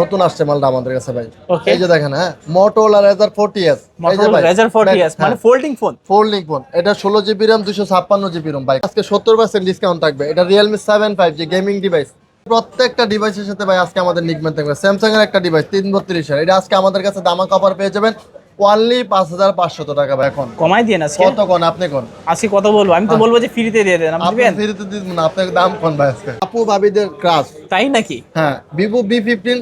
নতুন আসছে মালটা আমাদের কাছে ভাই। এই যে দেখেন, হ্যাঁ, Motorola Razr 40s। এই যে ভাই Razr 40s মানে ফোল্ডিং ফোন। Folding phone. এটা 16 GB RAM 256 GB ROM ভাই। আজকে 70% ডিসকাউন্ট থাকবে। এটা Realme 7 5G গেমিং ডিভাইস। প্রত্যেকটা ডিভাইসের সাথে ভাই আজকে আমাদের নিকবেন থাকবে। স্যামসাং এর একটা ডিভাইস 332 এর, এটা আজকে আমাদের কাছে দামাকা অফার পেয়ে যাবেন অনলি 5500 টাকা ভাই। এখন কমাই দিয়ে আজকে কত কোন আপনি কোন আজকে কত বলবো? আমি তো বলবো যে ফ্রিতে দিয়ে দেন, আপনি আপনি দিবেন? ফ্রিতে দিন না, আপনার দাম কোন ভাই আজকে? আপু ভাবিদের ক্রাশ। তাই নাকি? হ্যাঁ, Vivo V15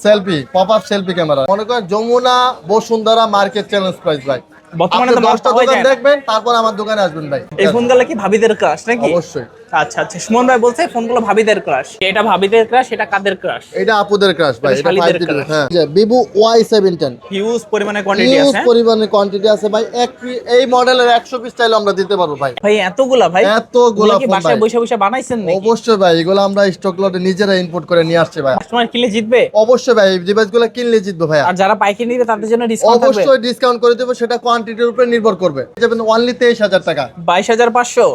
selfie pop up selfie camera. মনে করেন Jamuna Bashundhara market challenge price ভাই। বর্তমানে তো 10টা পাওয়া দোকান যায় না। দেখবেন, তারপর আমার দোকানে আসবেন ভাই। এই ফোনগুলো কি ভাবিদের ক্রাশ নাকি? অবশ্যই। আচ্ছা আচ্ছা, সুমন ভাই বলছে ফোনগুলো ভাবিদের ক্রাশ। এটা ভাবিদের ক্রাশ, এটা কাদের ক্রাশ? এটা আপুদের ক্রাশ ভাই, এটা এটা শালীদের 5G crush। হ্যাঁ। যে Vivo Y17 হিউজ পরিমাণে কোয়ান্টিটি হিউজ আছে। পরিমাণে কোয়ান্টিটি আছে ভাই। এই মডেলের 100 পিস চাইলে আমরা দিতে পারবো ভাই। ভাই এতগুলা ভাই, এতগুলা কি ফোন বাসায় ভাই। বসে বসে বানাইছেন নাকি? অবশ্যই ভাই, এগুলো আমরা স্টক লটে নিজেরা ইম্পোর্ট করে নিয়ে আসছি ভাই। কাস্টমার কিনলে জিতবে? অবশ্যই ভাই, এই ডিভাইসগুলো কিনলে জিতবো ভাই। আর যারা পাইকারি নিবে তাদের জন্য ডিসকাউন্ট থাকবে? অবশ্যই ডিসকাউন্ট করে দেবো, সেটা কোয়ান্টিটির উপরে নির্ভর করবে। যাবেন অনলি 23000 টাকা। 22500।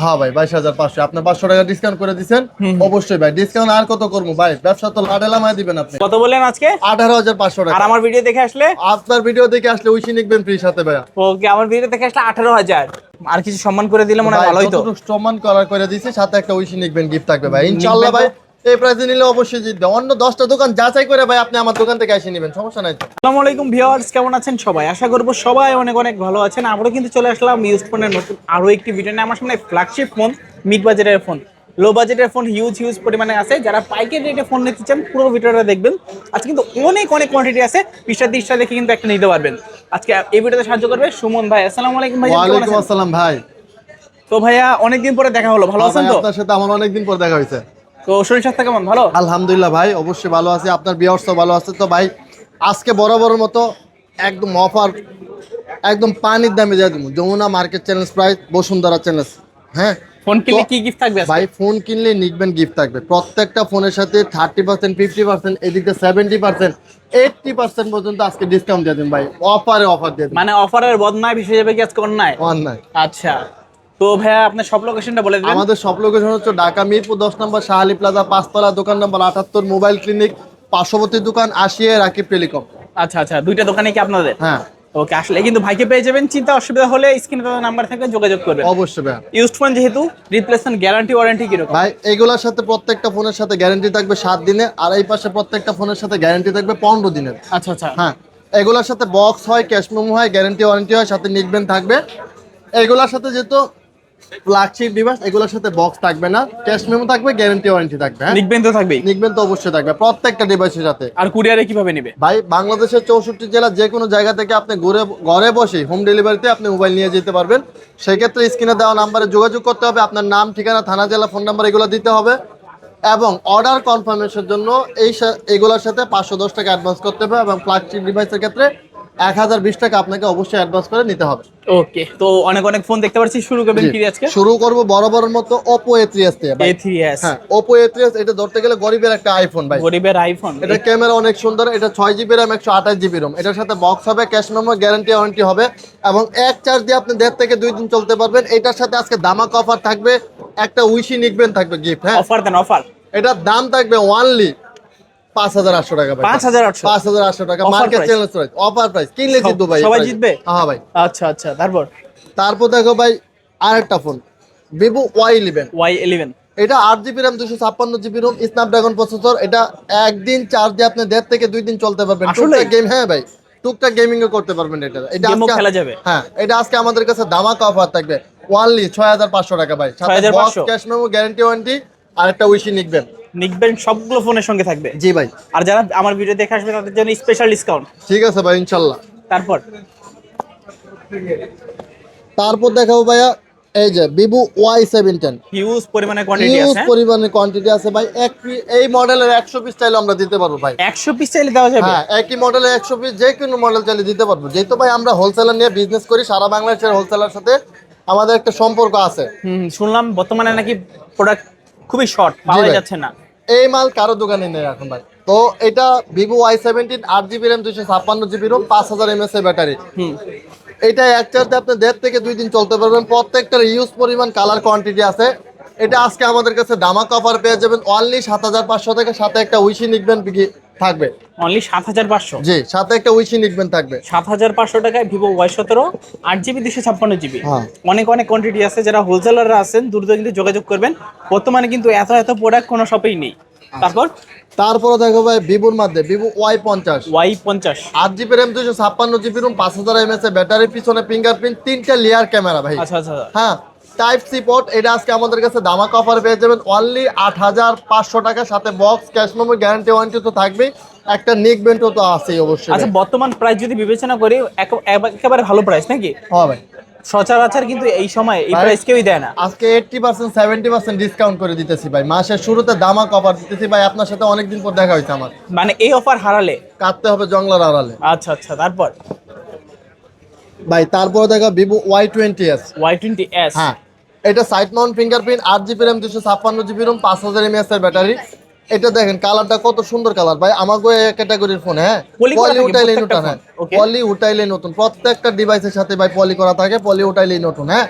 হ্যাঁ ভাই, 22500। আপনি 500 টাকা ডিসকাউন্ট করে দিচ্ছেন। অবশ্যই ভাই, ডিসকাউন্ট আর কত করবো ভাই? ব্যবসা তো লাডেলামায় দিবেন আপনি। কত বলেন আজকে? 18500 টাকা। আর আমার ভিডিও দেখে আসলে? আপনার ভিডিও দেখে আসলে উইশি নিকবেন ফ্রি সাথে ভাই। ওকে, আমার ভিডিও দেখে আসলে 18000। আর কিছু সম্মান করে দিলে মনে হয় ভালোই তো। সম্মান করার করে দিয়েছি, সাথে একটা উইশি নিকবেন গিফট থাকবে ভাই ইনশাআল্লাহ ভাই। এই প্রাইসে নিলে অবশ্যই জিতবে। অন্য 10টা দোকান যাচাই করে ভাই আপনি আমার দোকান থেকে এসে নেবেন, সমস্যা নাই তো। আসসালামু আলাইকুম ভিউয়ার্স, কেমন আছেন সবাই? আশা করব সবাই অনেক অনেক ভালো আছেন। আমরা কিন্তু চলে আসলাম ইউজ ফোনের নতুন আরো একটি ভিডিও নিয়ে। আমার সামনে ফ্ল্যাগশিপ ফোন, মিড বাজেটের ফোন, লো বাজেটের ফোন হিউজ পরিমাণে আছে। যারা পাইকারি রেটে ফোন নিতে চান পুরো ভিডিওটা দেখবেন। আজকে কিন্তু অনেক কোয়ান্টিটি আছে, 20টা দেখে কিন্তু একটা নিতে পারবেন। আজকে এই ভিডিওতে সাহায্য করবে সুমন ভাই। আসসালামু আলাইকুম ভাই। ওয়ালাইকুম আসসালাম ভাই। তো ভাইয়া অনেকদিন পরে দেখা হলো, ভালো আছেন তো? আপনার সাথে আমার অনেকদিন পর দেখা হয়েছে। তো শরীর স্বাস্থ্য কেমন? ভালো আলহামদুলিল্লাহ ভাই, অবশ্যই ভালো আছে। আপনার ভিউয়ার্সও ভালো আছে তো ভাই? আজকে বরাবরের মতো একদম অফার, একদম পানির দামে দিয়ে দেবো। Jamuna market challenge price, Bashundhara challenge. হ্যাঁ, ফোন কিনলে কি গিফট থাকবে ভাই? ফোন কিনলে নিকবেন গিফট থাকবে। প্রত্যেকটা ফোনের সাথে 30%, 50%, এদিকে 70%, 80% পর্যন্ত আজকে ডিসকাউন্ট দিয়ে দেন ভাই। অফার দিয়ে দেন। মানে অফারের বদনায় ভেসে যাবে কি আজকে অন্যায়? অনলাইন। আচ্ছা, তো ভাইয়া আপনার সব লোকেশনটা বলে দিবেন। আমাদের সব লোকেশন হচ্ছে ঢাকা মিরপুর 10 নম্বর শাহালি প্লাজা 5 তলা, দোকান নম্বর 78, মোবাইল ক্লিনিক, পার্শ্ববর্তী দোকান আসিয়া রাকিব টেলিকম। আচ্ছা আচ্ছা, দুইটা দোকানে কি আপনাদের? হ্যাঁ ওকে, আসলে কিন্তু ভাইকে পেয়ে যাবেন। চিন্তা অসুবিধা হলে স্ক্রিনে দেওয়া নাম্বার থাকলে যোগাযোগ করবেন। অবশ্যই ভাই। ইউজড ফোন যেহেতু, রিপ্লেসমেন্ট গ্যারান্টি ওয়ারেন্টি কিরকম? ভাই এগুলোর সাথে প্রত্যেকটা ফোনের সাথে গ্যারান্টি থাকবে 7 দিনের, আর এই পাশে প্রত্যেকটা ফোনের সাথে গ্যারান্টি থাকবে 15 দিনের। আচ্ছা আচ্ছা, হ্যাঁ, এগুলোর সাথে বক্স হয়, ক্যাশ মেমো হয়, গ্যারান্টি ওয়ারেন্টি হয়, সাথে নিকবেন থাকবে। এগুলোর সাথে যেহেতু ফ্ল্যাগশিপ ডিভাইস, এগুলোর সাথে বক্স থাকবে না, ক্যাশ মেমো থাকবে, গ্যারান্টি ওয়ারেন্টি থাকবে। হ্যাঁ, লিখবেন তো থাকবেই। নিকবেন তো অবশ্যই থাকবে প্রত্যেকটা ডিভাইসের সাথে। আর কুরিয়ারে কিভাবে নেবে? ভাই বাংলাদেশের 64 জেলা যে কোনো জায়গা থেকে আপনি ঘরে বসে হোম ডেলিভারিতে আপনি মোবাইল নিয়ে যেতে পারবেন। সেক্ষেত্রে স্ক্রিনে দেওয়া নাম্বারে যোগাযোগ করতে হবে। আপনার নাম, ঠিকানা, থানা, জেলা, ফোন নাম্বার এগুলো দিতে হবে। এবং অর্ডার কনফার্মেশনের জন্য এইগুলোর সাথে 510 টাকা অ্যাডভান্স করতে হবে। এবং ফ্ল্যাগশিপ ডিভাইসের ক্ষেত্রে 1020 টাকা আপনাকে অবশ্যই অ্যাডভান্স করে নিতে হবে। ওকে, তো অনেক ফোন দেখতে পাচ্ছি, শুরু করবেন কি আজকে? শুরু করব বরাবরের মতো Oppo A3s দিয়ে ভাই। A3s, হ্যাঁ, Oppo A3s এটা ধরতে গেলে গরিবের একটা আইফোন ভাই। গরিবের আইফোন। এটা ক্যামেরা অনেক সুন্দর। এটা 6GB RAM 128GB ROM। এটার সাথে বক্স হবে, ক্যাশ মেমো, গ্যারান্টি ওয়ারেন্টি হবে, এবং এক চার্জ দিয়ে আপনি 1.5 থেকে 2 দিন চলতে পারবেন। এটার সাথে আজকে দামাক অফার থাকবে, একটা উইশি নিকবেন থাকবে গিফট। হ্যাঁ, অফার দেন অফার। এটার দাম থাকবে অনলি 5800 টাকা ভাই। 5800 টাকা market challenge price, offer price. কিনলে জিতবো ভাই, সবাই জিতবে। হ্যাঁ ভাই। আচ্ছা আচ্ছা, তারপর দেখো ভাই আরেকটা ফোন, Vivo Y11। Y11 এটা 8GB RAM 256GB ROM, Snapdragon processor. এটা একদিন চার্জ দিয়ে আপনি 1.5 থেকে 2 দিন চলতে পারবেন। টুকটাক গেম, হ্যাঁ ভাই, টুকটাক গেমিং ও করতে পারবেন। এটা গেমও খেলা যাবে। হ্যাঁ, এটা আজকে আমাদের কাছে দামাকা অফার থাকবে অনলি 6500 টাকা ভাই। সাথে box, cash memo, guarantee warranty, আর একটা উইশি নিকবেন সবগুলো ফোনের সঙ্গে থাকবে। জি ভাই। আর যারা আমার ভিডিও দেখে আসবে তাদের জন্য স্পেশাল ডিসকাউন্ট। ঠিক আছে ভাই, ইনশাআল্লাহ। তারপর দেখাবো ভাইয়া এই যে Vivo Y17। হিউজ পরিমাণে কোয়ান্টিটি আছে। হিউজ পরিমাণে কোয়ান্টিটি আছে ভাই। এই মডেলের 100 পিস চাইলে আমরা দিতে পারবো ভাই। 100 পিস চাইলে দেওয়া যাবে? হ্যাঁ, একই মডেলের 100 পিস যে কোনো মডেল চাইলে দিতে পারবো। যেহেতু ভাই আমরা হোলসেলার নিয়ে বিজনেস করি, সারা বাংলাদেশের হোলসেলার সাথে আমাদের একটা সম্পর্ক আছে। শুনলাম বর্তমানে নাকি প্রোডাক্ট খুবই শর্ট, পাওয়া যাচ্ছে না। এই মাল কারো দোকানে নেই এখন ভাই। তো এটা Vivo Y17, 8GB RAM 256GB ROM, 5000 mAh এর ব্যাটারি। এটা এক চার্জে আপনি 1.5 থেকে 2 দিন চলতে পারবেন। প্রত্যেকটার ইউজ পরিমাণ কালার কোয়ান্টিটি আছে। এটা আজকে আমাদের কাছে দামাক অফার পেয়ে যাবেন অনলি 7500 টাকা, সাথে একটা উইশি নিকবেন থাকবে। অনলি 7500? জি, সাথে একটা উইশি নিকবেন থাকবে। 7500 টাকায় ভিভো Y17 8GB 256GB। হ্যাঁ। অনেক অনেক কোয়ান্টিটি আছে, যারা হোলসেলাররা আছেন দ্রুত কিন্তু যোগাযোগ করবেন। বর্তমানে কিন্তু এত এত প্রোডাক্ট কোনো শপেই নেই। তারপরে দেখো ভাই ভিভোর মধ্যে Vivo Y50 8GB RAM 256GB ROM 5000 mAh battery, পিছনে ফিঙ্গারপ্রিন্ট, 3টা লেয়ার ক্যামেরা ভাই। আচ্ছা আচ্ছা। হ্যাঁ, টাইপ সি পোর্ট। এটা আজকে আমাদের কাছে দামাক অফার পেয়ে যাবেন অনলি 8500 টাকা, সাথে box, cash memo, guarantee warranty তো থাকবে, একটা নেক বেন্টও তো আছেই অবশ্যই। আচ্ছা, বর্তমান প্রাইস যদি বিবেচনা করি একেবারে ভালো প্রাইস নাকি? হ্যাঁ ভাই, সচরাচর কিন্তু এই সময় এই প্রাইস কেউই দেয় না। আজকে 80% 70% ডিসকাউন্ট করে দিতেছি ভাই, মাসের শুরুতে দামাক অফার দিতেছি ভাই। আপনার সাথে অনেকদিন পর দেখা হয়েছে আমার, মানে এই অফার হারালে কাটতে হবে জংলার আড়ালে। আচ্ছা আচ্ছা। তারপর ভাই তারপর দেখো ভিভো Y20s। Y20s, হ্যাঁ, এটা side mount fingerprint, 8GB RAM 256GB ROM 5000 mAh এর ব্যাটারি। এটা দেখেন কালারটা কত সুন্দর কালার ভাই, আমাগো এই ক্যাটাগরির ফোন। হ্যাঁ, পলি উঠাইলে নতুন। হ্যাঁ, পলি উঠাইলে নতুন, প্রত্যেকটা ডিভাইসের সাথে ভাই পলি করা থাকে, পলি উঠাইলেই নতুন। হ্যাঁ,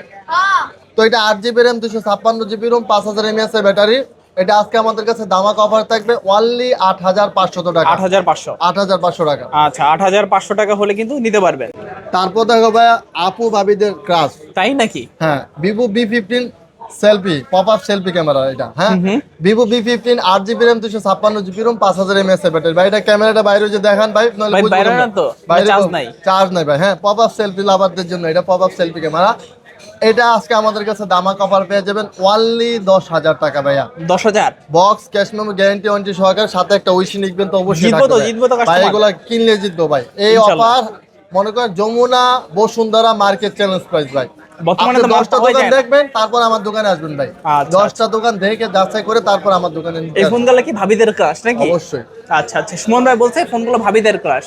তো এটা 8GB RAM 256GB ROM 5000 mAh এর ব্যাটারি। এটা আজকে আমাদের কাছে দামাক অফার থাকবে অনলি 8500 টাকা। 8500 টাকা। আচ্ছা, 8500 টাকা হলে কিন্তু নিতে পারবেন। তারপর দেখো ভাই আপু ভাবিদের ক্রাশ। তাই নাকি? হ্যাঁ, Vivo B15 selfie, pop up selfie camera এটা। হ্যাঁ, Vivo B15 8GB RAM 256GB ROM 5000 mAh এর ব্যাটারি ভাই। এটা ক্যামেরাটা বাইরে যে দেখান ভাই, নলে ভাই বাইরে না তো, চার্জ নাই। চার্জ নাই ভাই। হ্যাঁ, পপ আপ সেলফি লাভারদের জন্য এটা পপ আপ সেলফি ক্যামেরা। এটা আজকে আমাদের কাছে দামাক অফার পেয়ে যাবেন অনলি 10000 টাকা ভাইয়া। 10000 box, cash memo, guarantee warranty সহকারে, সাথে একটা উইশি নিকবেন তো অবশ্যই জিতবো তো ভাই। কাস্টমার, এগুলা কিনলে জিতবো ভাই। এই অফার মনে করেন Jamuna Bashundhara market challenge price ভাই। বর্তমানে তো 10টা দোকান দেখবেন, তারপর আমার দোকানে আসবেন ভাই। 10টা দোকান দেখে যাচাই করে তারপর আমার দোকানে নিতে এই ফোনগুলো কি ভাবিদের ক্রাশ নাকি? অবশ্যই। আচ্ছা আচ্ছা, সুমন ভাই বলছে ফোনগুলো ভাবিদের ক্রাশ।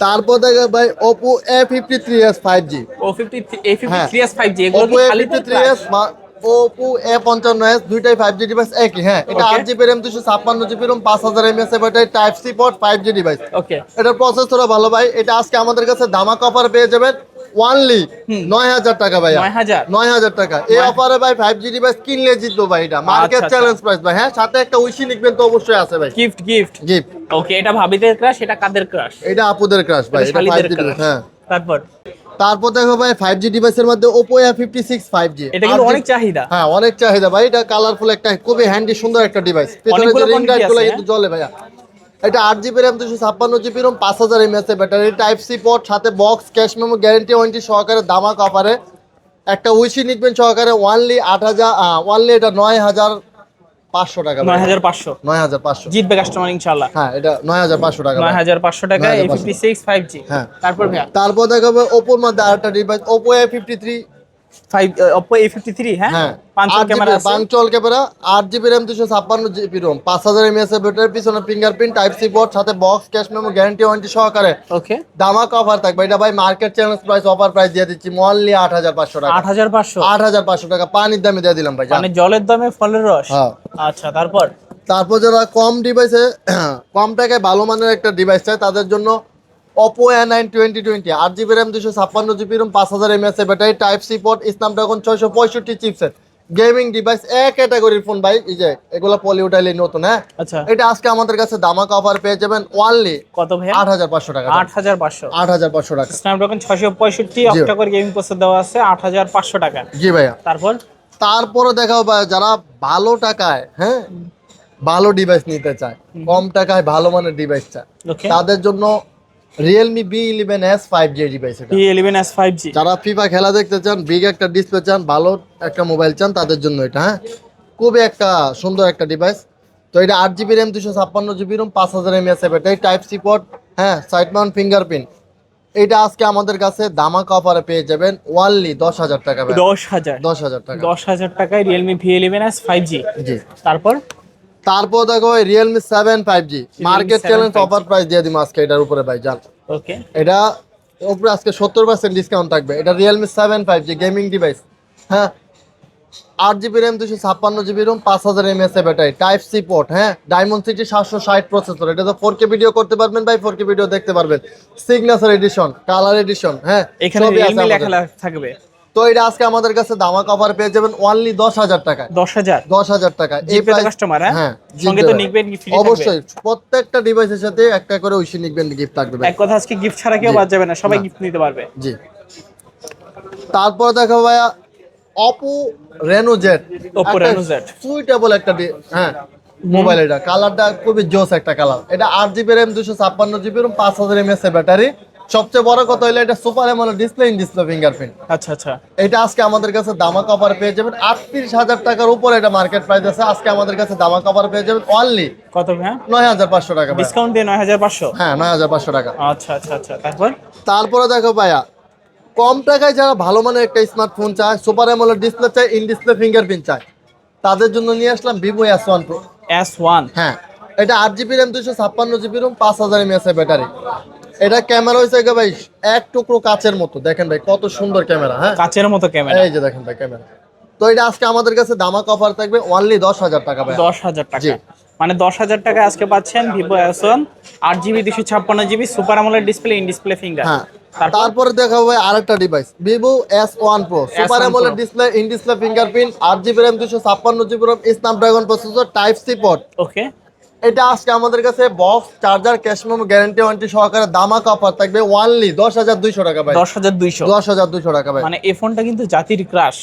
তারপর দেখে ভাই Oppo A53s 5G। A53s 5G, এগুলো কি Oppo খালি A53s Oppo A55s দুইটাই 5G ডিভাইস একই। হ্যাঁ, এটা 8GB RAM 256GB ROM 5000 mAh battery, type C port, 5G device. Okay, এটার প্রসেসরও ভালো ভাই। এটা আজকে আমাদের কাছে দামাক অফার পেয়ে যাবেন অনলি 9000 টাকা ভাই। 9000 টাকা। এই অফারে ভাই 5G ডিভাইস কিনলে জিতবো ভাই, এটা মার্কেট চ্যালেঞ্জ প্রাইস ভাই। হ্যাঁ, সাথে একটা উইশি নিকবেন তো অবশ্যই আছে ভাই, গিফট। ওকে, এটা ভাবিদের ক্রাশ, এটা কাদের ক্রাশ? এটা আপুদের ক্রাশ ভাই, এটা 5G ডিভাইস। হ্যাঁ, তারপর দেখো ভাই 5G ডিভাইসের মধ্যে Oppo A56 5G। এটা কিন্তু অনেক চাহিদা। হ্যাঁ, অনেক চাহিদা ভাই। এটা কালারফুল একটা খুবই হ্যান্ডি সুন্দর একটা ডিভাইস। পেছনে যে রিং লাইট গুলো কিন্তু জ্বলে ভাইয়া। এটা 8GB RAM 256GB ROM 5000 mAh battery, type C port, সাথে box, cash memo, guarantee warranty সহকারে দামাক অফারে একটা উইশি নিকবেন সহকারে অনলি 8000 অনলি এটা 9500 টাকা। 9500 জিতবে কাস্টমার ইনশাআল্লাহ। হ্যাঁ, এটা 9500 টাকা। 9500 টাকা A56 5G। হ্যাঁ, তারপর দেখাবো Oppo-র মধ্যে আরেকটা device Oppo A53 Oppo A53। হ্যাঁ, পাঁচচল camera, 8GB RAM 256GB ROM 5000 mAh battery, পিছনে ফিঙ্গারপ্রিন্ট, টাইপ সি পোর্ট, সাথে box, cash memo, guarantee warranty সহকারে। ওকে, দামাক অফার থাকবে এটা ভাই। Market challenge price offer price দিয়ে দিচ্ছি অনলি 8500 টাকা। 8500 টাকা পানির দামে দিয়ে দিলাম ভাই, মানে জলের দামে ফলের রস। হ্যাঁ, আচ্ছা। তারপর যারা কম ডিভাইসে কম টাকায় ভালো মানের একটা ডিভাইস চায় তাদের জন্য Oppo A9 2020 8GB RAM 256GB ROM 5000 mAh battery, type C port, Snapdragon 665 chipset, gaming device এক ক্যাটাগরির ফোন ভাই। এই যে এগুলা পলি উঠাইলে নতুন। হ্যাঁ, আচ্ছা, এটা আজকে আমাদের কাছে দামাক অফার পেয়ে যাবেন অনলি কত ভাই? 8500 টাকা। 8500 টাকা। স্ন্যাপড্রাগন 665 অক্টা-কোর গেমিং প্রসেসর দেওয়া আছে, 8500 টাকা। জি ভাইয়া। তারপরে দেখাও ভাই যারা ভালো টাকায় হ্যাঁ ভালো ডিভাইস নিতে চায়, কম টাকায় ভালো মানের ডিভাইস চায়, তাদের জন্য Realme B11s 5G ডিভাইস। এটা B11s 5G। যারা ফিফা খেলা দেখতে চান, বিগ একটা ডিসপ্লে চান, ভালো একটা মোবাইল চান, তাদের জন্য এটা। হ্যাঁ, খুবই একটা সুন্দর একটা ডিভাইস। তো এটা 8GB RAM 256GB ROM 5000 mAh battery, type C port, হ্যাঁ, সাইড মাউন্ট ফিঙ্গারপ্রিন্ট। এটা আজকে আমাদের কাছে দামাক অফারে পেয়ে যাবেন অনলি 10000 টাকা। 10000 টাকা। 10000 টাকায় Realme B11s 5G। জি। তারপর দেখো Realme 7 5G market challenge offer price দিয়ে দিম আজকে এটার উপরে ভাই জান। ওকে, এটা উপরে আজকে 70% ডিসকাউন্ট থাকবে। এটা Realme 7 5G গেমিং ডিভাইস। হ্যাঁ, 8GB RAM 256GB ROM 5000 mAh battery, type C port, হ্যাঁ, ডায়মন্ড সিটি 760 প্রসেসর। এটা তো 4K ভিডিও করতে পারবেন ভাই, 4K ভিডিও দেখতে পারবেন। সিগনেচার এডিশন, কালার এডিশন, হ্যাঁ, এখানে Realme লেখা থাকবে। তো এটা আজকে আমাদের কাছে দামাক অফার পেয়ে যাবেন অনলি 10,000 টাকায়। 10,000 10,000 টাকা এই জিপে কাস্টমার। হ্যাঁ, সঙ্গে তো নিকবেন ফ্রি থাকবে অবশ্যই। প্রত্যেকটা ডিভাইসের সাথে একটা করে উইশি নিকবেন গিফট থাকবে ভাই। এক কথা আজকে গিফট ছাড়া কেউ বাদ যাবে না, সবাই গিফট নিতে পারবে। জি। তারপর দেখো ভাইয়া Oppo Reno Z। Oppo Reno Z suitable একটা হ্যাঁ মোবাইল। এটা কালারটা খুবই জোস একটা কালার। এটা 8GB RAM 256GB RAM 5000 mAh এর ব্যাটারি। সবচেয়ে বড় কথা হলো এটা super AMOLED display, in display fingerprint. আচ্ছা আচ্ছা। এটা আজকে আমাদের কাছে দামাক অফার পেয়ে যাবেন 38,000 টাকার উপরে। এটা মার্কেট প্রাইস আছে, আজকে আমাদের কাছে দামাক অফার পেয়ে যাবেন অনলি কত ভাই? 9,500 টাকা। ডিসকাউন্ট দিয়ে 9,500? হ্যাঁ 9,500 টাকা। আচ্ছা আচ্ছা আচ্ছা। তারপরে দেখো ভাইয়া কম টাকায় যারা ভালো মানের একটা স্মার্টফোন চায়, সুপার অ্যামোলেড ডিসপ্লে চায়, ইন ডিসপ্লে ফিঙ্গারপ্রিন্ট চায়, তাদের জন্য নিয়ে আসলাম Vivo S1 Pro। S1 হ্যাঁ, এটা 8GB RAM 256GB RAM 5000 mAh এর ব্যাটারি। এটা ক্যামেরা হইছে ভাই এক টুকরো কাচের মতো। দেখেন ভাই কত সুন্দর ক্যামেরা। হ্যাঁ, কাচের মতো ক্যামেরা। এই যে দেখেন ভাই ক্যামেরা। তো এটা আজকে আমাদের কাছে দামাক অফার থাকবে অনলি 10,000 টাকা ভাই। 10,000 টাকা, মানে 10,000 টাকা আজকে পাচ্ছেন Vivo S1 8GB 256GB super AMOLED display, in display finger. হ্যাঁ, তারপরে দেখা হবে আরেকটা device Vivo S1 Pro super AMOLED display, in display fingerprint, 8GB RAM 256GB RAM Snapdragon processor, type C port. Okay, এটা আজকে আমাদের কাছে box, charger, cash memo, guarantee warranty সহকারে দামাক অফার থাকবে অনলি 10,200 টাকা ভাই। 10,200 টাকা ভাই। মানে এই ফোনটা কিন্তু জাতির ক্রাশ।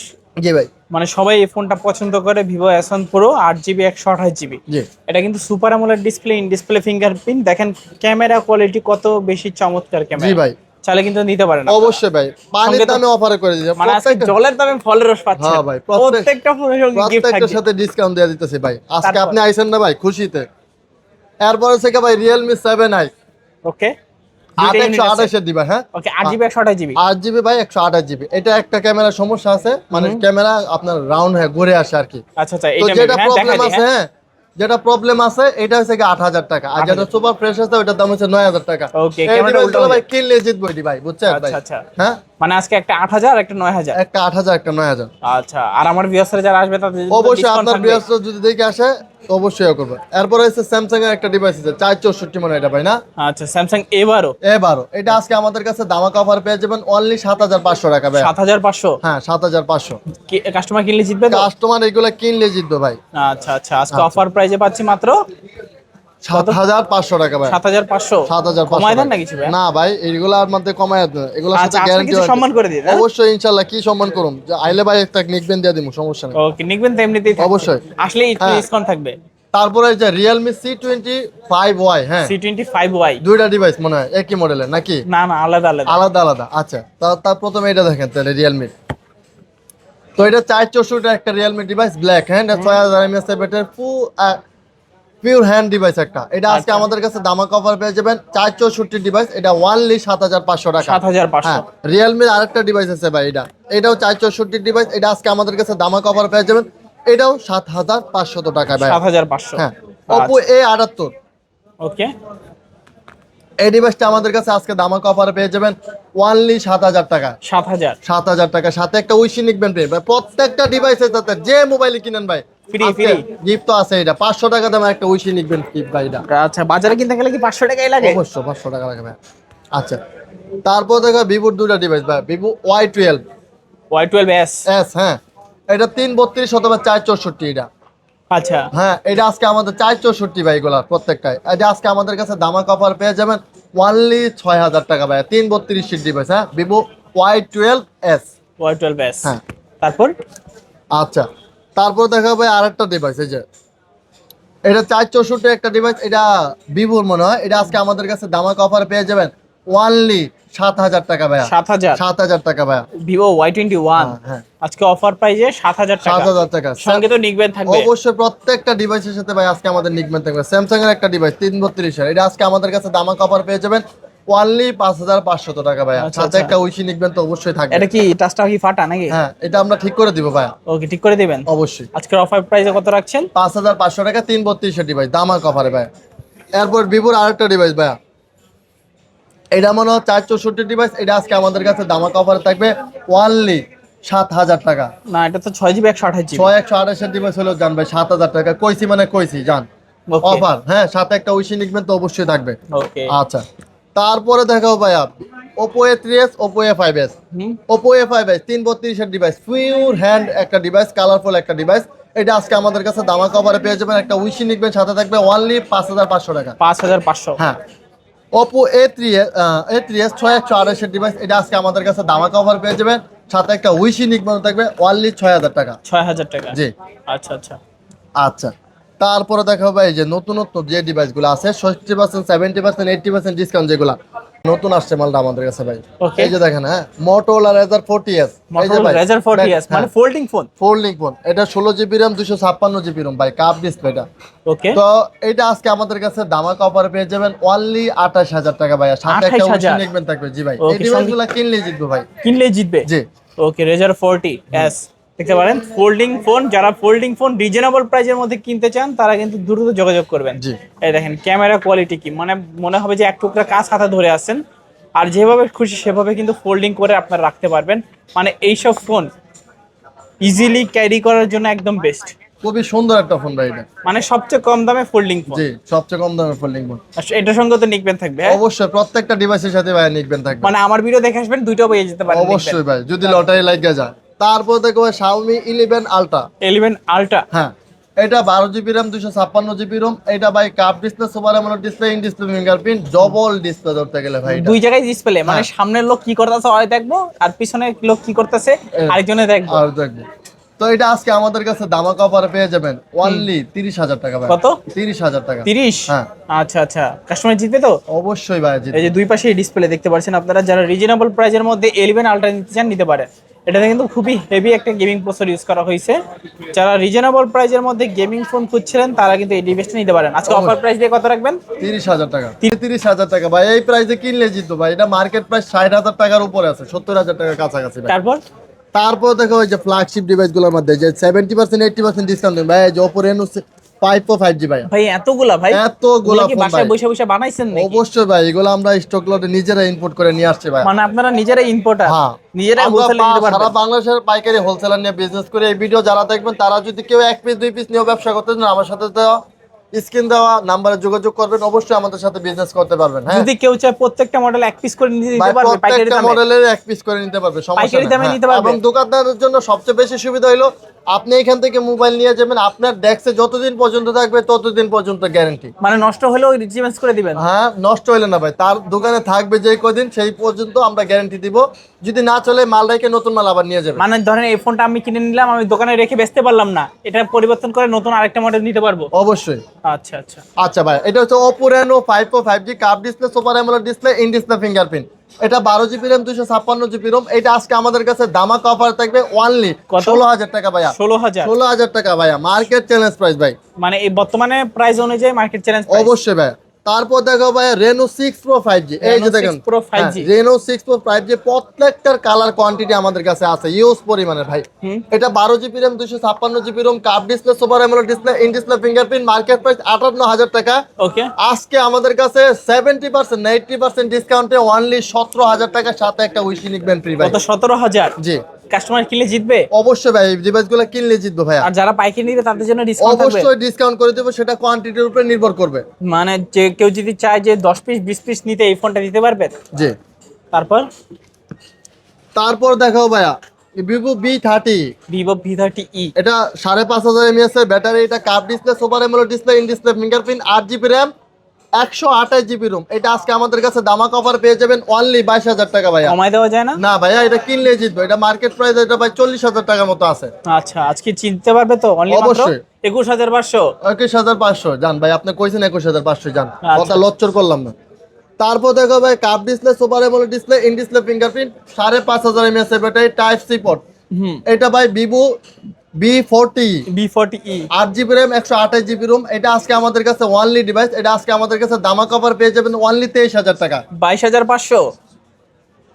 জি ভাই, মানে সবাই এই ফোনটা পছন্দ করে। Vivo S1 Pro 8GB 128GB। জি। এটা কিন্তু super AMOLED display, in display fingerprint. দেখেন ক্যামেরা কোয়ালিটি কত বেশি চমৎকার ক্যামেরা। জি ভাই, চাইলে কিন্তু নিতে পারেন। অবশ্যই ভাই, পানির দামে অফার করে দিয়েছে। মানে আজকে জলের দামে ফলের রস পাচ্ছেন। হ্যাঁ ভাই, প্রত্যেকটা ফোনের সঙ্গে গিফট থাকবে, প্রত্যেকটার সাথে ডিসকাউন্ট দিয়ে দিতেছি ভাই। আজকে আপনি আইছেন না ভাই খুশিতে। এরপরে থেকে ভাই Realme 7i। ওকে, 828 এর দিবা। হ্যাঁ, ওকে, 8GB 128GB। 8GB ভাই 128GB। এটা একটা ক্যামেরার সমস্যা আছে, মানে ক্যামেরা আপনার রাউন্ড হয়ে ঘুরে আসে আর কি। আচ্ছা আচ্ছা, তো এটা যেটা প্রবলেম আছে, হ্যাঁ যেটা প্রবলেম আছে এটা হচ্ছে 8,000 টাকা, আর যেটা সুপার ফ্রেশ আছে ওটার দাম হচ্ছে 9,000 টাকা। ওকে, ক্যামেরাটা উল্টো ভাই কিনলে জিতবো এটি ভাই, বুঝছেন ভাই? আচ্ছা আচ্ছা। হ্যাঁ, মানে আজকে একটা 8,000 একটা 9,000। একটা 8,000 একটা 9,000। আচ্ছা, আর আমার ভিউয়ার্সরা যারা আসবে তাদের জন্য অবশ্যই ডিসকাউন্ট আপনার থাকবে। বিয়াসটা যদি দেখে আসে তো অবশ্যই করবে। এরপর হচ্ছে স্যামসাং এর একটা ডিভাইস আছে 464 মনে এটা ভাই না? আচ্ছা, স্যামসাং A12। এটা আজকে আমাদের কাছে দামাক অফার পেয়ে যাবেন অনলি 7,500 টাকা ভাই। 7,500? হ্যাঁ 7,500। কাস্টমার কিনলে জিতবে তো? কাস্টমার এগুলা কিনলে জিতবে ভাই। আচ্ছা আচ্ছা, আজকে অফার প্রাইসে পাচ্ছি মাত্র 7,500 টাকা ভাই। 7,500? 7,500 কমায় দেন না কিছু ভাই? না ভাই, এইগুলার মধ্যে কমায় দেন, এগুলোর সাথে আচ্ছা, আপনি গ্যারান্টি কিছু সম্মান করে দিন। অবশ্যই ইনশাআল্লাহ। কি সম্মান করুম, যে আইলে ভাই একটা নিকবেন দিয়ে দিমু, সমস্যা নেই। ওকে, নিকবেন তো এমনিতেই থাকবে। অবশ্যই। আসলে একটু ডিসকাউন্ট থাকবে। তারপরে এই যে Realme C25Y। হ্যাঁ, C25Y দুইটা ডিভাইস মনে হয় একই মডেলের নাকি? না না, আলাদা আলাদা। আলাদা আলাদা। আচ্ছা, তার প্রথমে এটা দেখেন তাহলে Realme। তো এটা 464 একটা Realme device, black hand, 6000 mAh battery, pure hand device একটা। এটা আজকে আমাদের কাছে দামাক অফার পেয়ে যাবেন 464 ডিভাইস, এটা অনলি 7,500 টাকা। 7,500? Realme আরেকটা ডিভাইস আছে ভাই, এটাও 464 ডিভাইস, এটা আজকে আমাদের কাছে দামাক অফার পেয়ে যাবেন, এটাও 7,500 টাকা ভাই। 7,500? হ্যাঁ, Oppo A78। ওকে, এই ডিভাইসটা আমাদের কাছে আজকে দামাক অফারে পেয়ে যাবেন অনলি 7,000 টাকা। 7,000? 7,000 টাকা, সাথে একটা উইশি নিকবেন পেয়ে ভাই। প্রত্যেকটা ডিভাইসের সাথে যে মোবাইল কিনেন ভাই ফ্রি গিফট তো আছে। এটা 500 টাকা দামের একটা উইশি নিকবেন গিফট ভাই। এটা আচ্ছা, বাজারে কিনতে গেলে কি 500 টাকাই লাগে? অবশ্যই 500 টাকা লাগে ভাই। আচ্ছা, তারপর দেখো ভিভোর দুটো ডিভাইস ভাই, Vivo Y12 Y12s। হ্যাঁ, এটা 332 অথবা 464 এটা। আচ্ছা, হ্যাঁ, এটা আজকে আমাদের 464 ভাই, এগুলা প্রত্যেকটাই। এটা আজকে আমাদের কাছে দামাক অফার পেয়ে যাবেন অনলি 6,000 টাকা ভাই। 332 ডিভাইস। হ্যাঁ, Vivo Y12s। Y12s। হ্যাঁ, তারপর? আচ্ছা, তারপর দেখা ভাই আরেকটা ডিভাইস, এই যে এটা 464 একটা ডিভাইস, এটা ভিভোর মনে হয়। এটা আজকে আমাদের কাছে দামাক অফার পেয়ে যাবেন অনলি 7,000 টাকা ভাই। 7,000? 7,000 টাকা ভাই। Vivo Y21 হ্যাঁ, আজকে অফার প্রাইসে 7,000 টাকা। 7,000 টাকা। সঙ্গে তো নিকবেন থাকবে অবশ্যই, প্রত্যেকটা ডিভাইসের সাথে ভাই আজকে আমাদের নিকবেন থাকবে। স্যামসাং এর একটা ডিভাইস 332 এর, এটা আজকে আমাদের কাছে দামাক অফার পেয়ে যাবেন অনলি 5,500 টাকা ভাই। সাথে একটা উইশি নিকবেন তো অবশ্যই থাকবে। এটা কি টাচটা কি ফাটা নাকি? হ্যাঁ, এটা আমরা ঠিক করে দিব ভাই। ওকে, ঠিক করে দিবেন অবশ্যই। আজকের অফার প্রাইসে কত রাখছেন? 5,500 টাকা 332 এর ডিভাইস দামাক অফারে ভাই। এরপর ভিভোর আরেকটা ডিভাইস ভাই, এটা মনে হয় 464 ডিভাইস, এটা আজকে আমাদের কাছে দামাক অফারে থাকবে অনলি 7,000 টাকা। না, এটা তো 6GB 128GB। 128 এর ডিভাইস হলো জান ভাই 7,000 টাকা। কইছি মানে কইছি জান অফার। হ্যাঁ, সাথে একটা উইশি নিকবেন তো অবশ্যই থাকবে। ওকে, আচ্ছা, তারপরে দেখাও ভাইয়া Oppo A3s, Oppo A5s, Oppo A5s 332 এর ডিভাইস, পিওর হ্যান্ড একটা ডিভাইস, কালারফুল একটা ডিভাইস। এটা আজকে আমাদের কাছে দামাকা অফারে পেয়ে যাবেন, একটা উইশি নিবেন, সাথে থাকবে অনলি 5500 টাকা। 5500। হ্যাঁ, Oppo A3s 6128 এর ডিভাইস, এটা আজকে আমাদের কাছে দামাকা অফার পেয়ে যাবেন, সাথে একটা উইশি নিবেন, থাকবে অনলি 6000 টাকা। 6000 টাকা, জি। আচ্ছা আচ্ছা আচ্ছা, তারপরে দেখা হবে এই যে নতুন যে ডিভাইসগুলো আছে 60%, 70%, 80% ডিসকাউন্ট যেগুলো নতুন আসছে মালটা আমাদের কাছে ভাই। Okay. এই যে দেখেন, হ্যাঁ, Motorola Razr 40s, এই যে Motorola ভাই Razr 40s মানে ফোল্ডিং ফোন। ফোল্ডিং ফোন, এটা 16GB RAM 256GB ROM ভাই, কাপ ডিসপ্লেটা। ওকে, তো এটা আজকে আমাদের কাছে দামাকা অফারে পেয়ে যাবেন অনলি 28000 টাকা ভাই, আর সাথে একটা 28,000 উইশি নিবেন থাকবে। জি ভাই, এই Okay, ডিভাইসগুলো কিনলে জিতবে ভাই। কিনলে জিতবে। জি। ওকে, Razr 40s দেখতে পারেন, ফোল্ডিং ফোন। যারা ফোল্ডিং ফোন রিজনেবল প্রাইসের মধ্যে কিনতে চান তারা কিন্তু দ্রুত যোগাযোগ করবেন। জি। এই দেখেন ক্যামেরা কোয়ালিটি কি, মানে মনে হবে যে এক টুকরা কাজ হাতে ধরে আছেন, আর যেভাবে খুশি সেভাবে কিন্তু ফোল্ডিং করে আপনারা রাখতে পারবেন। মানে এইসব ফোন ইজিলি ক্যারি করার জন্য একদম বেস্ট। খুবই সুন্দর একটা ফোন ভাই এটা। মানে সবচেয়ে কম দামে ফোল্ডিং ফোন। জি, সবচেয়ে কম দামের ফোল্ডিং ফোন। এটার সঙ্গে তো নিকবেন থাকবে, হ্যাঁ? অবশ্যই প্রত্যেকটা ডিভাইসের সাথে ভাই নিকবেন থাকবে। মানে আমার ভিডিও দেখে আসবেন, দুইটাও পেয়ে যেতে পারেন। অবশ্যই ভাই, যদি লটারি লাগে যায়। তারপর দেখো ভাই Xiaomi 11 Ultra। 11 আলট্রা, হ্যাঁ, এটা 12GB RAM 256GB ROM, এটা ভাই cup display, super AMOLED display, in display fingerprint, double display ধরতে গেলে ভাই এটা। দুই জায়গায় ডিসপ্লে, মানে হ্যাঁ। সামনের লোক কি করতেছে ওই দেখবো, আর পিছনের লোক কি করতেছে আরেকজনে দেখবো। আর দেখবো। তো এটা আজকে আমাদের কাছে দামাকা অফারে পেয়ে যাবেন অনলি 30000 টাকা ভাই। কত? 30000 টাকা। 30? হ্যাঁ। আচ্ছা আচ্ছা, কাস্টমার জিতবে তো? অবশ্যই ভাই জিতবে। এই যে দুই পাশে ডিসপ্লে দেখতে পাচ্ছেন আপনারা, যারা রিজনেবল প্রাইসের মধ্যে 11 আলট্রা নিতে চান নিতে পারেন। এটাতে কিন্তু খুবই হেভি একটা গেমিং প্রসেসর ইউজ করা হয়েছে। যারা রিজনেবল প্রাইসের মধ্যে গেমিং ফোন খুঁজছিলেন তারা কিন্তু এই ডিভাইসটা নিতে পারেন। আজকে অফার প্রাইস দিয়ে কত রাখবেন? 30000 টাকা। 30000 টাকা ভাই, এই প্রাইসে কিনলে জিততো ভাই। এটা মার্কেট প্রাইস 60000 টাকার উপরে আছে, 70000 টাকার কাছাকাছি ভাই। তারপর দেখো ওই যে ফ্ল্যাগশিপ ডিভাইসগুলোর মধ্যে যে 70% 80% ডিসকাউন্ট দেন ভাই, এই যে Oppo Reno 5 Pro 5G ভাই। ভাই এতগুলা ভাই, এতগুলা কি ফোন বাসায় ভাই। বসে বসে বানাইছেন নাকি? অবশ্যই ভাই, এগুলো আমরা স্টক লটে নিজেরা ইম্পোর্ট করে নিয়ে আসছি ভাই। মানে আপনারা নিজেরাই ইম্পোর্টার, হ্যাঁ, নিজেরাই আমরা হোলসেলে দিতে সারা পারবেন। বাংলাদেশের পাইকারি হোলসেলার নিয়ে বিজনেস করে। এই ভিডিও যারা দেখবেন তারা যদি কেউ 1 পিস 2 পিস নিয়ে ব্যবসা করতে চান, আমার সাথে দেওয়া স্ক্রিন দেওয়া নাম্বারে যোগাযোগ করবেন, অবশ্যই আমাদের সাথে বিজনেস করতে পারবেন। হ্যাঁ, যদি কেউ চায় প্রত্যেকটা মডেল এক পিস করে নিতে ভাই পারবে পাইকারি প্রত্যেকটা দামে। মডেলের 1 পিস করে নিতে পারবে, সমস্যা পাইকারি নেই। দামে হ্যাঁ, নিতে পারবে। এবং দোকানদারের জন্য সবচেয়ে বেশি সুবিধা হলো আপনি এখান থেকে মোবাইল নিয়ে যাবেন, আপনার ডেস্কে যতদিন পর্যন্ত থাকবে ততদিন পর্যন্ত গ্যারান্টি। মানে নষ্ট হলেও রিচেঞ্জ করে দিবেন। হ্যাঁ, নষ্ট হইলে না ভাই, তার দোকানে থাকবে যেই কদিন সেই পর্যন্ত আমরা গ্যারান্টি দিব। যদি না চলে মাল রেখে নতুন মাল আবার নিয়ে যাবে। মানে ধরেন এই ফোনটা আমি কিনে নিলাম, আমি দোকানে রেখে বেচতে পারলাম না, এটা পরিবর্তন করে নতুন আরেকটা মডেল নিতে পারবো? অবশ্যই। আচ্ছা আচ্ছা আচ্ছা ভাই, এটা হচ্ছে Oppo Reno 5 Pro 5G cup display, super AMOLED display, in display fingerprint. এটা 12GB RAM 256GB ROM। এটা আজকে আমাদের কাছে দামাকা অফার থাকবে অনলি 16000 টাকা ভাইয়া। 16000 16000 টাকা ভাইয়া, মার্কেট চ্যালেঞ্জ প্রাইস ভাই। মানে এই বর্তমানে প্রাইস অনুযায়ী মার্কেট চ্যালেঞ্জ। অবশ্যই ভাই। তারপর দেখো ভাই Reno 6 Pro 5G, এই যে দেখেন Pro 5G। Reno 6 Pro 5G প্রত্যেকটার কালার কোয়ান্টিটি আমাদের কাছে আছে ইউজ পরিমাণে ভাই। এটা 12GB RAM 256GB ROM কাপ display, super AMOLED display, in display fingerprint, market price 58000 টাকা। ওকে, আজকে আমাদের কাছে 70% না 80% ডিসকাউন্টে অনলি 17000 টাকা, সাথে একটা উইশি নিকবেন ফ্রি ভাই। কত? 17000। জি। কাস্টমার কিনলে জিতবে? অবশ্যই ভাই, এই ডিভাইসগুলো কিনলে জিতবে ভাইয়া। আর যারা পাইকারি নিবে তাদের জন্য ডিসকাউন্ট থাকবে? অবশ্যই ডিসকাউন্ট করে দেব, সেটা কোয়ান্টিটির উপরে নির্ভর করবে। মানে যে কেউ যদি চায় যে 10 পিস 20 পিস নিতে এই ফোনটা দিতে পারবে? জি। তারপর দেখো ভাইয়া Vivo V30, Vivo V30e। এটা 5500 mAh এর ব্যাটারি, এটা cup display, super AMOLED display, in display fingerprint, 8GB RAM 128GB ROM। এটা আজকে আমাদের কাছে দামাকা অফার পেয়ে যাবেন অনলি 22000 টাকা ভাইয়া। কমাই দেওয়া যায় না? না ভাইয়া, এটা কিনলে জিতবে। এটা মার্কেট প্রাইস এটা ভাই 40000 টাকার মতো আছে। আচ্ছা, আজকে চিনতে পারবে তো? অনলি মাত্র অবশ্যই। 21500। 21500 জান ভাই, আপনি কইছেন 21500 জান, আচ্ছা। কথা লচ্চর করলাম না। তারপর দেখো ভাই cup display, super AMOLED display, in display fingerprint, 5500 mAh এর ব্যাটারি, টাইপ সি পোর্ট। এটা ভাই Vivo V40, 8GB RAM 128GB ROM। এটা আজকে আমাদের কাছে অনলি ডিভাইস, এটা আজকে আমাদের কাছে দামাকা অফার পেয়ে যাবেন অনলি 23000 টাকা। 22500।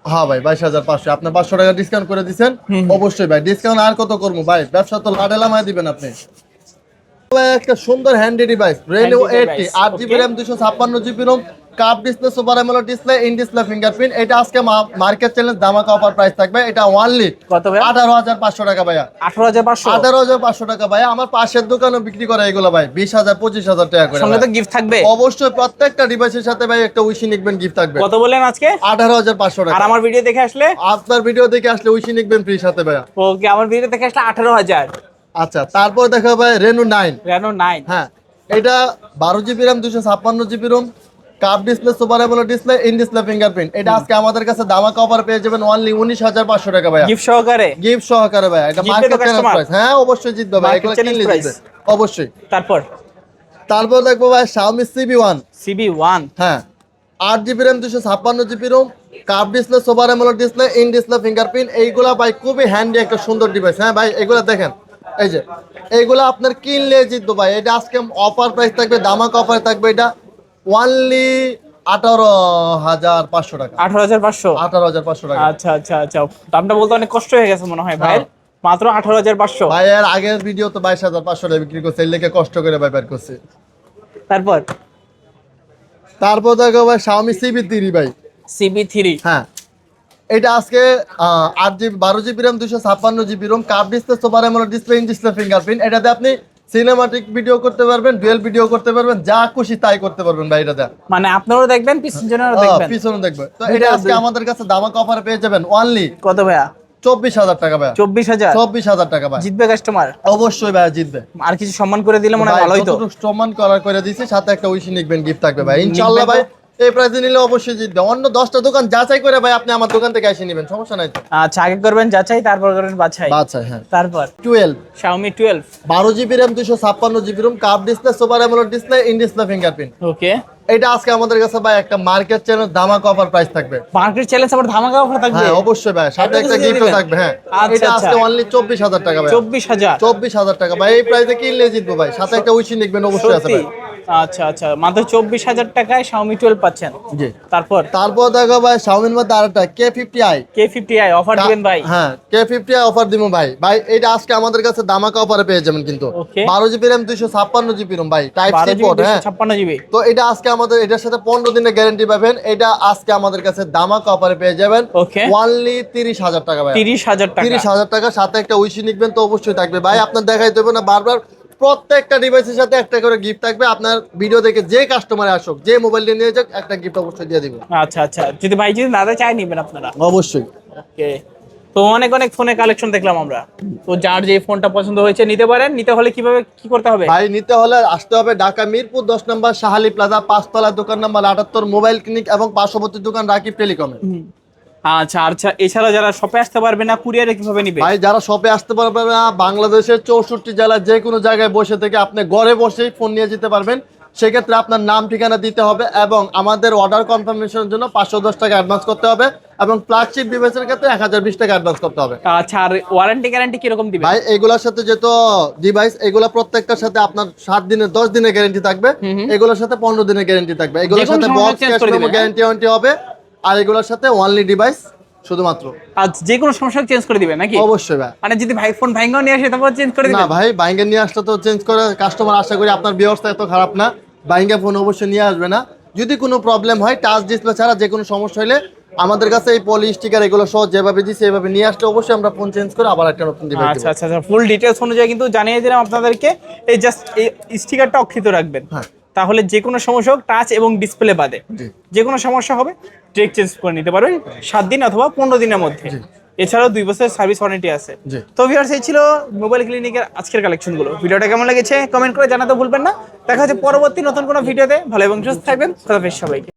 হ্যাঁ ভাই, 22500। আপনি 500 টাকা ডিসকাউন্ট করে দিবেন। অবশ্যই ভাই, ডিসকাউন্ট আর কত করবো ভাই, ব্যবসা তো লাডেলামায় দিবেন আপনি। ভাই একটা সুন্দর handy device Reno 80, 8GB RAM 256GB ROM কাপ display, super AMOLED display, in display fingerprint. এটা আজকে মার্কেট চ্যালেঞ্জ ধামাকা অফার প্রাইস থাকবে। এটা অনলি কত ভাই? 18,500 টাকা ভাইয়া। 18,500? 18,500 টাকা ভাইয়া। আমার পাশের দোকানে বিক্রি করে এগুলো ভাই 20,000 25,000 টাকা করে। সঙ্গে তো গিফট থাকবে অবশ্যই, প্রত্যেকটা ডিভাইসের সাথে ভাই একটা উইশি নিকবেন গিফট থাকবে। কত বললেন আজকে? 18,500 টাকা। আর আমার ভিডিও দেখে আসলে? আপনার ভিডিও দেখে আসলে উইশি নিকবেন ফ্রি সাথে ভাইয়া। ওকে, আমার ভিডিও দেখে আসলে 18,000। আচ্ছা, তারপর দেখো ভাই রেনো 9। রেনো 9। হ্যাঁ, এটা 12GB RAM 256GB ROM, কাপ display, super AMOLED display, in display fingerprint. এটা আজকে আমাদের কাছে ধামাকা অফার পেয়ে যাবেন অনলি 19,500 টাকা ভাইয়া। গিফট সহকারে? গিফট সহকারে ভাইয়া। এটা জিতবে তো মার্কেট চ্যালেঞ্জ customer? প্রাইস। হ্যাঁ, অবশ্যই জিতবে ভাই। এগুলো Market challenge কিনলে price? জিতবে অবশ্যই। তারপর দেখবো ভাই Xiaomi CB1। CB1। হ্যাঁ, 8GB RAM 256GB ROM, কাপ display, super AMOLED display, in display fingerprint. এইগুলা ভাই খুবই হ্যান্ডি একটা সুন্দর ডিভাইস। হ্যাঁ ভাই, এগুলা দেখেন, এই যে এইগুলা আপনার কিনলে জিতবো ভাই। এটা আজকে অফার প্রাইস থাকবে, ধামাকা অফার থাকবে। এটা অনলি 18,500 টাকা। 18,500? 18,500 টাকা। আচ্ছা আচ্ছা আচ্ছা, দামটা বলতে অনেক কষ্ট হয়ে গেছে মনে হয় ভাই। হ্যাঁ। মাত্র 18,500? ভাই এর আগের ভিডিও তো 22,500 টাকা বিক্রি করছে, এর লেগে কষ্ট করে ভাই বের করছে। তারপর দেখো ভাই Xiaomi CB3 ভাই। CB3। হ্যাঁ, এটা আজকে 8GB 12GB RAM 256GB ROM, কাপ display, super AMOLED display, in display fingerprint. এটাতে আপনি সিনেমাটিক ভিডিও করতে পারবেন, ডুয়াল ভিডিও করতে পারবেন, যা খুশি তাই করতে পারবেন ভাই এটাতে। মানে আপনারাও দেখবেন, পিছনেও দেখবেন? পিছনে দেখবে। তো এটা আজকে আমাদের কাছে ধামাকা অফারে পেয়ে যাবেন অনলি কত ভাইয়া? 24,000 টাকা ভাই। 24,000? 24,000 টাকা ভাই। জিতবে কাস্টমার? অবশ্যই ভাই জিতবে। আর কিছু সম্মান করে দিলে মনে হয় ভালোই তো। সম্মান করে দিয়েছি, সাথে একটা উইশি নিকবেন গিফট থাকবে ভাই ইনশাআল্লাহ ভাই। এই প্রাইসে নিলে অবশ্যই জিতবে। অন্য 10টা দোকান যাচাই করে ভাই আপনি আমার দোকান থেকে এসে নেবেন, সমস্যা নাই তো। আচ্ছা, আগে করবেন যাচাই, তারপর করবেন বাছাই। হ্যাঁ। তারপর 12 Xiaomi 12। 12GB RAM 256GB ROM, কাপ display, super AMOLED display, in display fingerprint. Okay, এটা আজকে আমাদের কাছে ভাই একটা মার্কেট চ্যালেঞ্জ ধামাকা অফার প্রাইস থাকবে। মার্কেট চ্যালেঞ্জ আবার ধামাকা অফার থাকবে? হ্যাঁ অবশ্যই ভাই, সাথে এটা তো একটা দিয়ে গিফটও দিবেন। থাকবে। হ্যাঁ, আচ্ছা, এটা আজকে আচ্ছা। অনলি 24,000 টাকা ভাই। 24,000? 24,000 টাকা ভাই। এই প্রাইসে কিনলে জিতবো ভাই, সাথে একটা উইশি নিকবেন অবশ্যই আছে সত্যি? ভাই। আচ্ছা আচ্ছা, মাত্র 24,000 টাকায় Xiaomi 12 পাচ্ছেন। জি। তারপর দেখো ভাই Xiaomi মধ্যে আরেকটা K50i। K50i অফার দিবেন ভাই? হ্যাঁ, K50i অফার দিব ভাই। এটা আজকে আমাদের কাছে ধামাকা অফারে পেয়ে যাবেন কিন্তু। Okay. 12GB RAM 256GB ROM ভাই, টাইপ সি 12GB পোর্ট। হ্যাঁ, 256GB। তো এটা আজকে আমাদের এটার সাথে 15 দিনের গ্যারান্টি পাবেন। এটা আজকে আমাদের কাছে ধামাকা অফারে পেয়ে যাবেন Okay. অনলি 30,000 টাকা ভাই। 30,000 টাকা? 30,000 টাকা, সাথে একটা উইশি নিকবেন তো অবশ্যই থাকবে ভাই। আপনার দেখাই দেবে না বারবার, প্রত্যেকটা ডিভাইসের সাথে একটা করে গিফট থাকবে। আপনার ভিডিও দেখে যে কাস্টমার আসুক, যে মোবাইল নিয়ে যাক, একটা গিফট অবশ্যই দিয়ে দিব। আচ্ছা আচ্ছা, যদি ভাই যদি না দেয় চাই নিবেন আপনারা? অবশ্যই। ওকে, তো অনেক অনেক ফোনের কালেকশন দেখলাম আমরা। তো যার যে ফোনটা পছন্দ হয়েছে নিতে পারেন। নিতে হলে কিভাবে কি করতে হবে ভাই? নিতে হলে আসতে হবে ঢাকা মিরপুর 10 নম্বর শাহালি প্লাজা, 5 তলা, দোকান নাম্বার 78, মোবাইল ক্লিনিক এবং পার্শ্ববর্তী দোকান রাকিব টেলিকমে। আচ্ছা আচ্ছা, এছাড়া যারা শপে আসতে পারবে না, কুরিয়ারে কিভাবে নিবে? ভাই যারা শপে আসতে পারবে না, বাংলাদেশের 64 জেলার যে কোনো জায়গায় বসে থেকে আপনি ঘরে বসেই ফোন নিয়ে যেতে পারবেন। সেক্ষেত্রে আপনার নাম ঠিকানা দিতে হবে এবং আমাদের অর্ডার কনফার্মেশনের জন্য 510 টাকা অ্যাডভান্স করতে হবে এবং ফ্ল্যাগশিপ ডিভাইসের ক্ষেত্রে 1020 টাকা অ্যাডভান্স করতে হবে। আচ্ছা, আর ওয়ারেন্টি গ্যারান্টি কিরকম দিবে? ভাই এগুলোর সাথে যেহেতু ডিভাইস, এগুলা প্রত্যেকটার সাথে আপনার 7 দিনের 10 দিনের গ্যারান্টি থাকবে, এগুলোর সাথে 15 দিনের গ্যারান্টি থাকবে। এগুলোর সাথে box cash memo guarantee warranty হবে, আর এগুলোর সাথে অনলি ডিভাইস শুধুমাত্র। আচ্ছা, যে কোনো সমস্যা চেঞ্জ করে দিবেন নাকি? অবশ্যই ভাই। মানে যদি ভাই ফোন ভাঙাও নিয়ে আসে তারপর চেঞ্জ করে দিবেন? না ভাই, বাইঙ্গা নিয়ে আসলে তো চেঞ্জ করে কাস্টমার, আশা করি আপনার ব্যবস্থা এত খারাপ না, বাইঙ্গা ফোন অবশ্যই নিয়ে আসবে না। যদি কোনো প্রবলেম হয়, টাচ ডিসপ্লে ছাড়া যে কোনো সমস্যা হলে আমাদের কাছে এই পলি স্টিকার এগুলো সহ যেভাবে দিছি এভাবে নিয়ে আসলে অবশ্যই আমরা ফোন চেঞ্জ করে আবার একটা নতুন ডিভাইস দেব। আচ্ছা আচ্ছা আচ্ছা, ফুল ডিটেইলস অনুযায়ী কিন্তু জানিয়ে দিলাম আপনাদেরকে। এই জাস্ট এই স্টিকারটা অক্ষিত রাখবেন, হ্যাঁ। তাহলে যে কোনো সমস্যা হোক, টাচ এবং ডিসপ্লে বাদে জি। যে কোনো সমস্যা হবে ডিরেক্ট চেঞ্জ করে নিতে পারবেন 7 দিন অথবা 15 দিনের মধ্যে। এছাড়াও 2 বছরের সার্ভিস ওয়ারেন্টি আছে। জি। তো ভিউয়ার্স, এই ছিল মোবাইল ক্লিনিকের আজকের কালেকশনগুলো। ভিডিওটা কেমন লেগেছে কমেন্ট করে জানাতে ভুলবেন না। দেখা হচ্ছে পরবর্তী নতুন কোনো ভিডিওতে। ভালো এবং সুস্থ থাকবেন। খোদা হাফেজ সবাইকে।